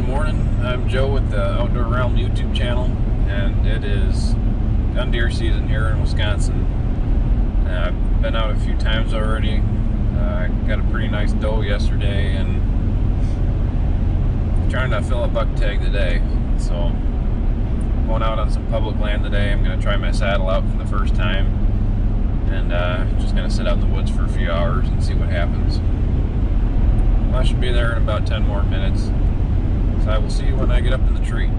Good morning. I'm Joe with the Outdoor Realm YouTube channel, and it is gun deer season here in Wisconsin. I've been out a few times already. I got a pretty nice doe yesterday, and trying to fill a buck tag today. So going out on some public land today. I'm going to try my saddle out for the first time, and just going to sit out in the woods for a few hours and see what happens. I should be there in about 10 more minutes. So I will see you when I get up in the tree.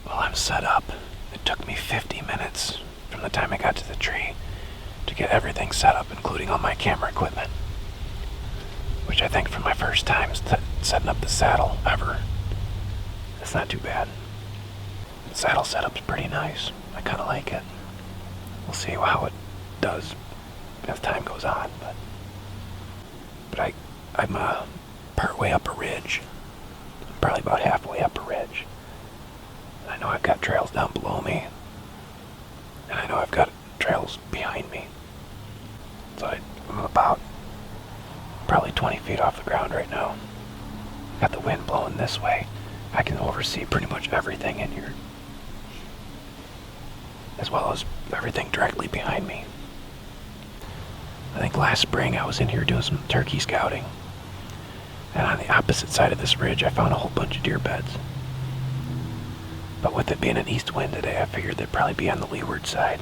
Well, I'm set up. It took me 50 minutes from the time I got to the tree to get everything set up, including all my camera equipment. Which I think for my first time setting up the saddle ever, it's not too bad. The saddle setup's pretty nice. I kind of like it. We'll see how it does as time goes on, but I'm part way up a ridge. I'm probably about halfway up a ridge. I know I've got trails down below me, and I know I've got trails behind me. So I'm about probably 20 feet off the ground right now. Got the wind blowing this way. I can oversee pretty much everything in here, as well as everything directly behind me. I think last spring I was in here doing some turkey scouting, and on the opposite side of this ridge I found a whole bunch of deer beds. But with it being an east wind today, I figured they'd probably be on the leeward side.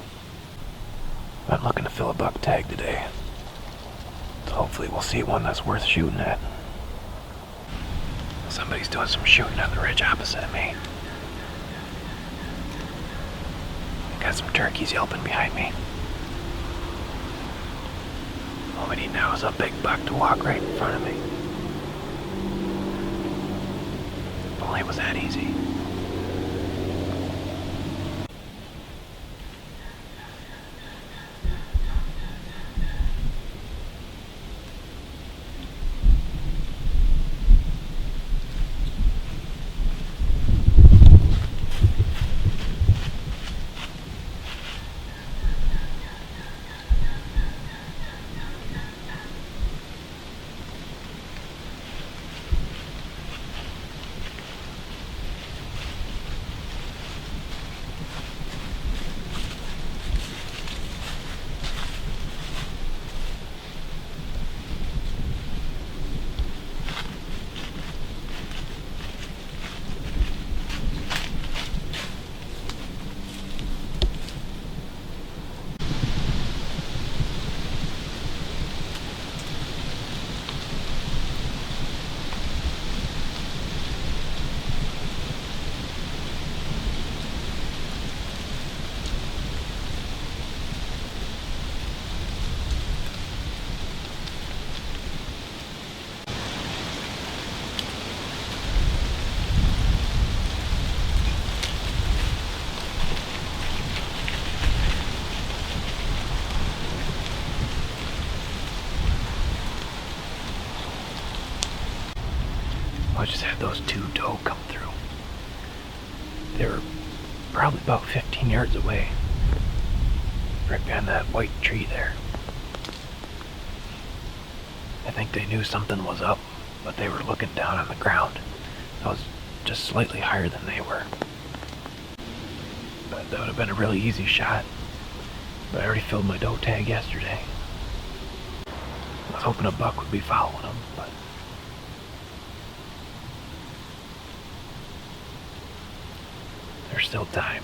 I'm looking to fill a buck tag today, so hopefully we'll see one that's worth shooting at. Somebody's doing some shooting on the ridge opposite of me. Got some turkeys yelping behind me. All we need now is a big buck to walk right in front of me. If only it was that easy. I just had those two doe come through. They were probably about 15 yards away, right behind that white tree there. I think they knew something was up, but they were looking down on the ground. I was just slightly higher than they were. But that would have been a really easy shot. But I already filled my doe tag yesterday. I was hoping a buck would be following them, but there's still time.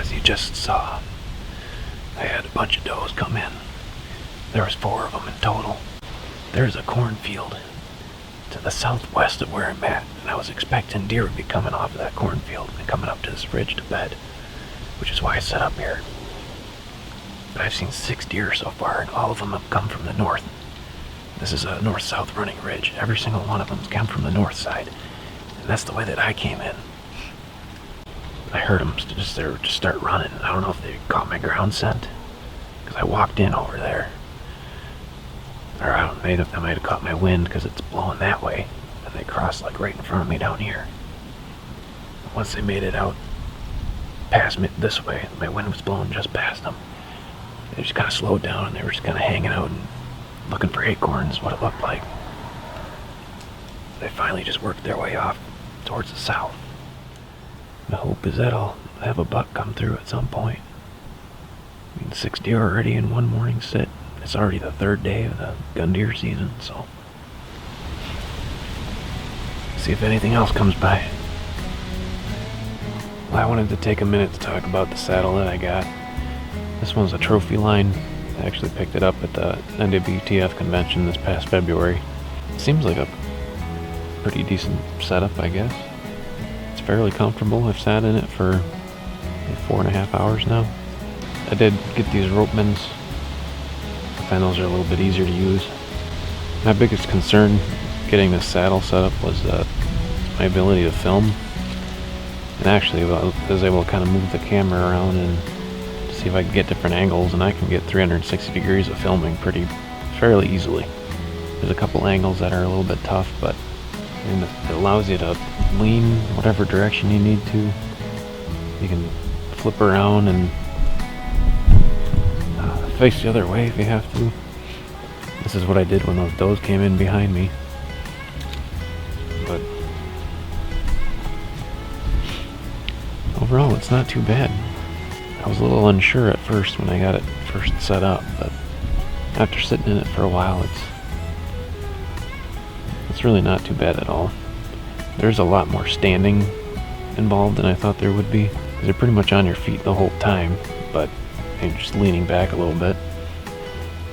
as you just saw, I had a bunch of does come in. There was 4 of them in total. There's a cornfield to the southwest of where I'm at, and I was expecting deer would be coming off of that cornfield and coming up to this ridge to bed, which is why I set up here. But I've seen 6 deer so far, and all of them have come from the north. This is a north-south running ridge. Every single one of them's come from the north side, and that's the way that I came in. I heard them just start running. I don't know if they caught my ground scent, because I walked in over there. Or I might have caught my wind because it's blowing that way, and they crossed like right in front of me down here. Once they made it out past me this way, my wind was blowing just past them. They just kind of slowed down, and they were just kind of hanging out and looking for acorns, what it looked like. They finally just worked their way off towards the south. The hope is that I'll have a buck come through at some point. I mean, 6 deer already in one morning sit. It's already the 3rd day of the gun deer season, so see if anything else comes by. Well, I wanted to take a minute to talk about the saddle that I got. This one's a trophy line. I actually picked it up at the NWTF convention this past February. It seems like a pretty decent setup, I guess. It's fairly comfortable. I've sat in it for 4.5 hours now. I did get these rope mends. I find those are a little bit easier to use. My biggest concern getting this saddle set up was my ability to film. And actually, I was able to kind of move the camera around and see if I can get different angles, and I can get 360 degrees of filming fairly easily. There's a couple angles that are a little bit tough, but it allows you to lean whatever direction you need to. You can flip around and face the other way if you have to. This is what I did when those does came in behind me. But overall, it's not too bad. I was a little unsure at first when I got it first set up, but after sitting in it for a while, it's really not too bad at all. There's a lot more standing involved than I thought there would be. You're pretty much on your feet the whole time, but you're just leaning back a little bit.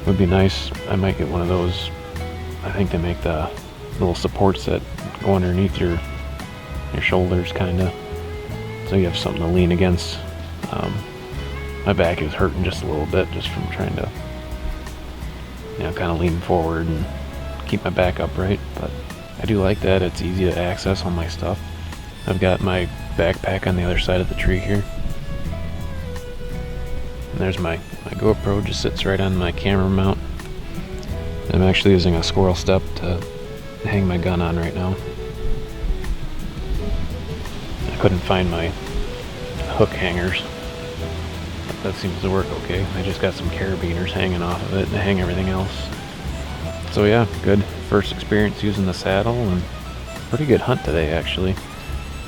It would be nice. I might get one of those. I think they make the little supports that go underneath your shoulders, kind of, so you have something to lean against. My back is hurting just a little bit just from trying to, kind of lean forward and keep my back upright. But I do like that. It's easy to access all my stuff. I've got my backpack on the other side of the tree here. And there's my GoPro, just sits right on my camera mount. I'm actually using a squirrel step to hang my gun on right now. I couldn't find my hook hangers. That seems to work okay. I just got some carabiners hanging off of it to hang everything else. So yeah, good first experience using the saddle, and pretty good hunt today actually.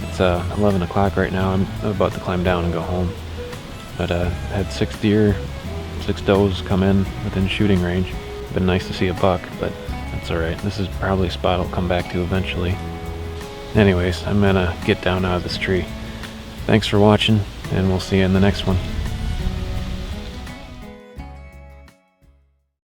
It's 11 o'clock right now. I'm about to climb down and go home. But I had 6 deer, 6 does come in within shooting range. Been nice to see a buck, but that's alright. This is probably a spot I'll come back to eventually. Anyways, I'm gonna get down out of this tree. Thanks for watching, and we'll see you in the next one.